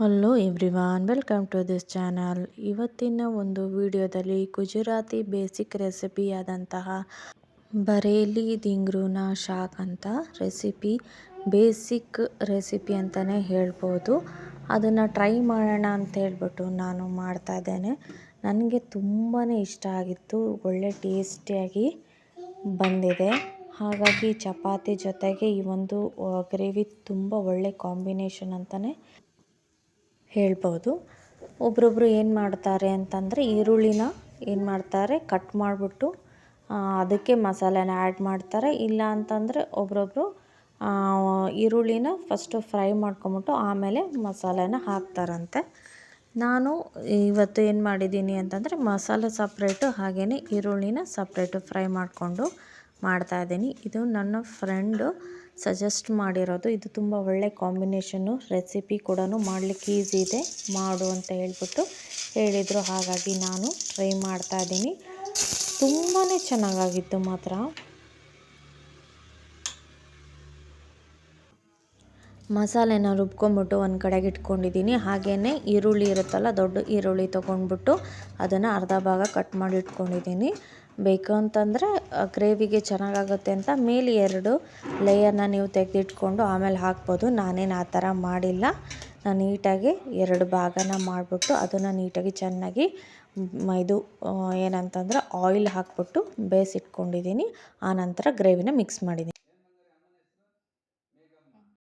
Hello everyone, welcome to this channel. ಇವತ್ತಿನ ಒಂದು ವಿಡಿಯೋದಲ್ಲಿ ಗುಜರಾತಿ ಬೇಸಿಕ್ ರೆಸಿಪಿ ಆದಂತಹ ಬರೇಲಿ ದಿಂಗ್ರೂನ ಶಾಕ್ ಅಂತ ರೆಸಿಪಿ, ಬೇಸಿಕ್ ರೆಸಿಪಿ ಅಂತಲೇ ಹೇಳ್ಬೋದು. ಅದನ್ನು ಟ್ರೈ ಮಾಡೋಣ ಅಂತ ಹೇಳ್ಬಿಟ್ಟು ನಾನು ಮಾಡ್ತಾ ಇದ್ದೇನೆ. ನನಗೆ ತುಂಬಾ ಇಷ್ಟ ಆಗಿತ್ತು, ಒಳ್ಳೆ ಟೇಸ್ಟಿಯಾಗಿ ಬಂದಿದೆ. ಹಾಗಾಗಿ ಚಪಾತಿ ಜೊತೆಗೆ ಈ ಒಂದು ಗ್ರೇವಿ ತುಂಬ ಒಳ್ಳೆ ಕಾಂಬಿನೇಷನ್ ಅಂತಲೇ ಹೇಳ್ಬೋದು. ಒಬ್ರೊಬ್ರು ಏನು ಮಾಡ್ತಾರೆ ಅಂತಂದರೆ ಈರುಳ್ಳಿನ ಏನು ಮಾಡ್ತಾರೆ ಕಟ್ ಮಾಡಿಬಿಟ್ಟು ಅದಕ್ಕೆ ಮಸಾಲೆನ ಆ್ಯಡ್ ಮಾಡ್ತಾರೆ. ಇಲ್ಲ ಅಂತಂದರೆ ಒಬ್ರೊಬ್ರು ಈರುಳ್ಳಿನ ಫಸ್ಟು ಫ್ರೈ ಮಾಡ್ಕೊಂಬಿಟ್ಟು ಆಮೇಲೆ ಮಸಾಲೆನ ಹಾಕ್ತಾರಂತೆ. ನಾನು ಇವತ್ತು ಏನು ಮಾಡಿದ್ದೀನಿ ಅಂತಂದರೆ ಮಸಾಲೆ ಸಪ್ರೇಟು ಹಾಗೆಯೇ ಈರುಳ್ಳಿನ ಸಪ್ರೇಟು ಫ್ರೈ ಮಾಡಿಕೊಂಡು ಮಾಡ್ತಾಯಿದ್ದೀನಿ. ಇದು ನನ್ನ ಫ್ರೆಂಡು ಸಜೆಸ್ಟ್ ಮಾಡಿರೋದು. ಇದು ತುಂಬ ಒಳ್ಳೆ ಕಾಂಬಿನೇಷನ್ನು, ರೆಸಿಪಿ ಕೂಡ ಮಾಡಲಿಕ್ಕೆ ಈಸಿ ಇದೆ, ಮಾಡು ಅಂತ ಹೇಳ್ಬಿಟ್ಟು ಹೇಳಿದರು. ಹಾಗಾಗಿ ನಾನು ಟ್ರೈ ಮಾಡ್ತಾಯಿದ್ದೀನಿ. ತುಂಬಾ ಚೆನ್ನಾಗಾಗಿತ್ತು ಮಾತ್ರ. ಮಸಾಲೆನ ರುಬ್ಕೊಂಬಿಟ್ಟು ಒಂದು ಕಡೆಗೆ ಇಟ್ಕೊಂಡಿದ್ದೀನಿ. ಹಾಗೆಯೇ ಈರುಳ್ಳಿ ಇರುತ್ತಲ್ಲ, ದೊಡ್ಡ ಈರುಳ್ಳಿ ತೊಗೊಂಡ್ಬಿಟ್ಟು ಅದನ್ನು ಅರ್ಧ ಭಾಗ ಕಟ್ ಮಾಡಿ ಇಟ್ಕೊಂಡಿದ್ದೀನಿ. ಬೇಕು ಅಂತಂದರೆ ಗ್ರೇವಿಗೆ ಚೆನ್ನಾಗಾಗುತ್ತೆ ಅಂತ ಮೇಲೆ 2 ಲೇಯರ್ನ ನೀವು ತೆಗೆದಿಟ್ಕೊಂಡು ಆಮೇಲೆ ಹಾಕ್ಬೋದು. ನಾನೇನು ಆ ಥರ ಮಾಡಿಲ್ಲ. ನಾನು ನೀಟಾಗಿ 2 ಭಾಗನ ಮಾಡಿಬಿಟ್ಟು ಅದನ್ನು ನೀಟಾಗಿ ಚೆನ್ನಾಗಿ ಇದು ಏನಂತಂದರೆ ಆಯಿಲ್ ಹಾಕ್ಬಿಟ್ಟು ಬೇಯಿಸಿಟ್ಕೊಂಡಿದ್ದೀನಿ. ಆನಂತರ ಗ್ರೇವಿನ ಮಿಕ್ಸ್ ಮಾಡಿದ್ದೀನಿ.